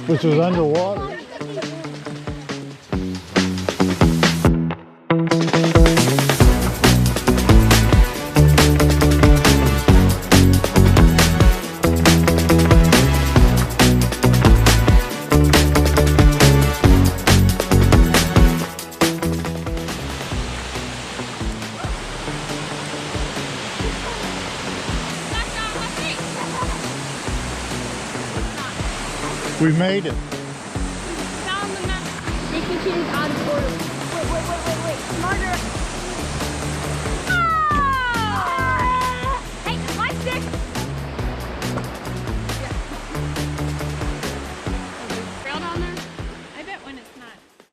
Which was underwater. We made it. Found the map. Making kids out of order.